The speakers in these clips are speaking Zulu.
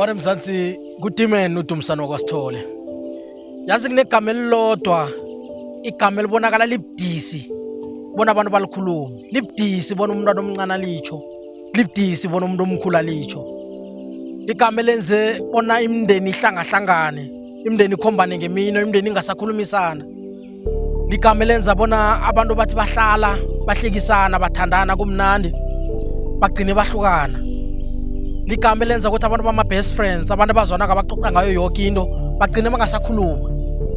Yabona Mzansi kuDimeni uDumisani wakwaSithole. Yazi kunegama elilodwa, igama elibonakala libudisi. Bona abantu balikhuluma. Libudisi bona umntwana omncane alitsho. Libudisi bona umuntu omkhulu alitsho. Igama elenze bona imindeni ihlangahlangane, imindeni ikhombane ngemino, imindeni ingasakhulumisana. Ligama elenza bona abantu bathi bahlala, bahlekisana, bathandana kumnandi, bagcine bahlukana. Ligama elenza ukuthi abantu bama-best friends, abantu abazwana abaxoxa ngayo yonke into, bagcine bangasakhuluma,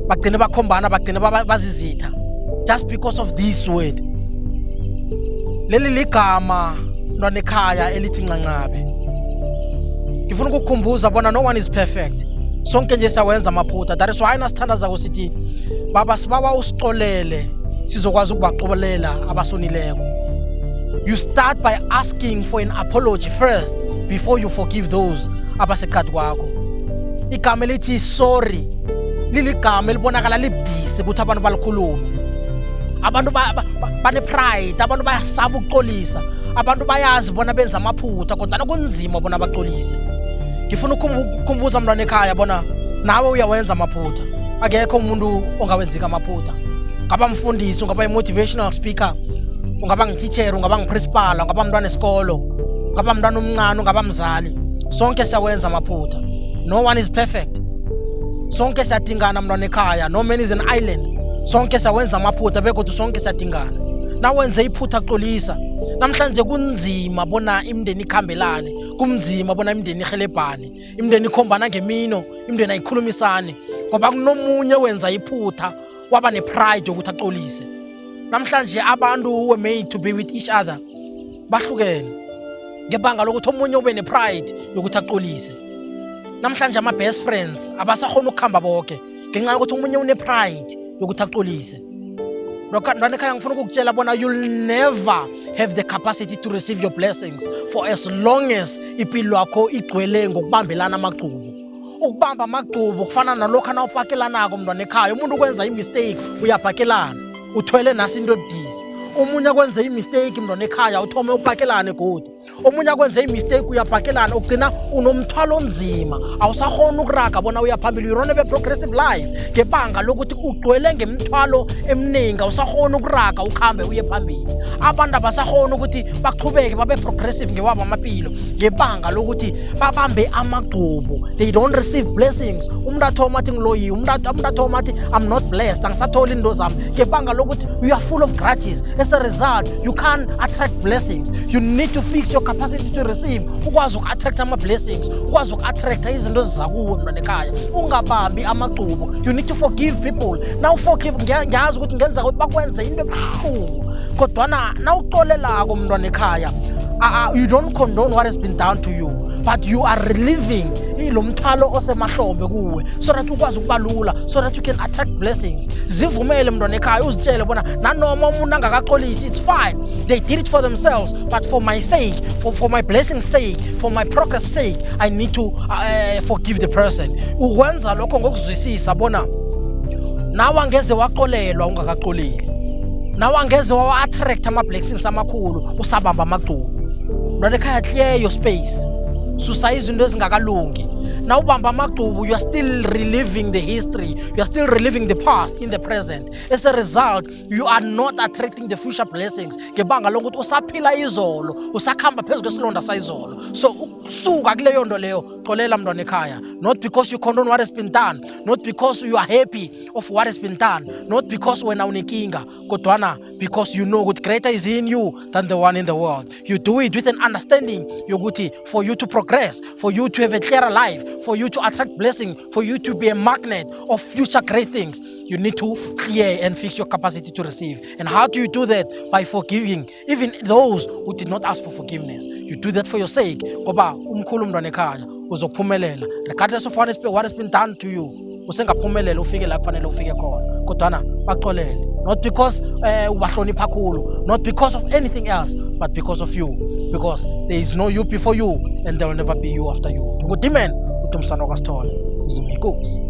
bagcine bakhombana, bagcine bazizitha, just because of this word. Leli ligama lwanekhaya elithi ncancabe. Ngifuna ukukukhumbuza bona no one is perfect. Sonke nje siyawenza amaphutha. That is why nasithandaza sithi baba sibawa usixolele sizokwazi ukubaxolela abasonileko. You start by asking for an apology first before you forgive those abaseqadi kwakho. Igama elithi sorry liligama elibonakala libudisi ukuthi abantu balikhulume. Abantu bane pride, abantu bayasaba ukuxolisa, abantu bayazi bona benza amaphutha kodwa kunzima bona baxolise. Ngifuna ukukhumbuza mntwana ekhaya bona nawe uyawenza amaphutha. Akekho umuntu ongawenzika amaphutha. Ngaba mfundisi, ungaba motivational speaker, ungaba ngiteacher, ungaba ngiprincipal, ungaba mntwana esikolo, ungaba mntwana omncane, ungaba mzali. Sonke siyawenza amaphutha. No one is perfect. Sonke siyadingana mntwana ekhaya. No man is an island. Sonke siyawenza amaphutha bekodwa sonke siyadingana. Nawenze iphutha xolisa. Namhlanje kunzima bona imindeni ikhambelane, kunzima bona imindeni ihelebhane, imindeni ikhombana ngemino, imindeni ayikhulumisane ngoba kunomunye wenza iphutha waba nepride yokuthi axolise. Namhlanje abantu were made to be with each other bahlukene ngebanga lokuthi omunye ube nepride yokuthi axolise. Namhlanje ama-best friends abasakhona ukukhamba bonke ngenxa yokuthi omunye une-pride yokuthi axolise. Mntwana ekhaya ngifuna ukukutshela bona you'll never have the capacity to receive your blessings for as long as impilo yakho igcwele ngokubambelana amagcubu. Ukubamba amagcubu kufana nalokho na uphakelanako mntwana ekhaya. Umuntu ukwenza imistake uyaphakelana, uthwele nasi into ebudisi. Omunye akwenze imistake mntwana ekhaya uthome uphakelane godi. Omunye akwenze imistake uyaphakelana ugcina unomthwalo onzima. Awusakhona ukuraga bona uyaphambili. You don't have a progressive life ngebanga lokuthi ugcwele ngemithwalo eminingi. Awusakhona ukuraga ukhambe uye phambili. Abantu abasakhona ukuthi baqhubeke babe progressive ngewabo amapilo ngebanga lokuthi babambe amagcubu. They don't receive blessings. Umuntu athoma athi ngiloyi, umuntu athoma athi I'm not blessed, angisatholi into zami ngebanga lokuthi you are full of grudges. As a result, you can't attract blessings. You need to fix your capacity to receive. Ukwazi uku-attract ama-blessings, ukwazi uku-attract izinto ezizakuwe mntwana ekhaya. Ungabambi amagcubu. You need to forgive people. Now forgive, ngiyazi ukuthi ngenza ukuthi bakwenze into ebuhlungu kodwana nawuxolelako mntwana ekhaya, you don't condone what has been done to you, but you are relieving lo mthwalo osemahlombe kuwe so that ukwazi ukubalula, so that you can attract blessings. Zivumele mntwana ekhaya uzitshele bona nanoma umuntu angakaxolisi, it's fine. They did it for themselves, but for my sake, for my blessing's sake, for my progress sake, I need to forgive the person. Ukwenza lokho ngokuzwisisa bona nawe angeze waxolelwa ungakaxoleli, nawe angeze wawa-attract ama-blessings amakhulu usabamba amagcubu. Mntwana ekhaya, clear your space. Susa izinto ezingakalungi. Now ubamba amagcubu, you are still reliving the history, you are still reliving the past in the present. As a result, you are not attracting the future blessings ngebanga lokuthi usaphila izolo, usakhamba phezu kwesilonda sayizolo. So ukusuka kuleyo nto leyo, xolela mntwana ekhaya. Not because you condone what has been done, not because you are happy of what has been done, not because wena unekinga, kodwana because you know that greater is in you than the one in the world. You do it with an understanding yokuthi for you to progress, for you to have a clearer life, for you to attract blessing, for you to be a magnet of future great things, you need to clear and fix your capacity to receive. And how do you do that? By forgiving even those who did not ask for forgiveness. You do that for your sake ngoba umkhulu mntwana ekhaya uzophumelela regardless of what has been done to you. Usengaphumelela ufike la kufanele ufike khona kodwana baxolele, not because ubahlonipha kakhulu, not because of anything else, but because of you, because there is no you before you and there will never be you after you. Ngudimeni uDumisani wakwaSithole, uzimikosi.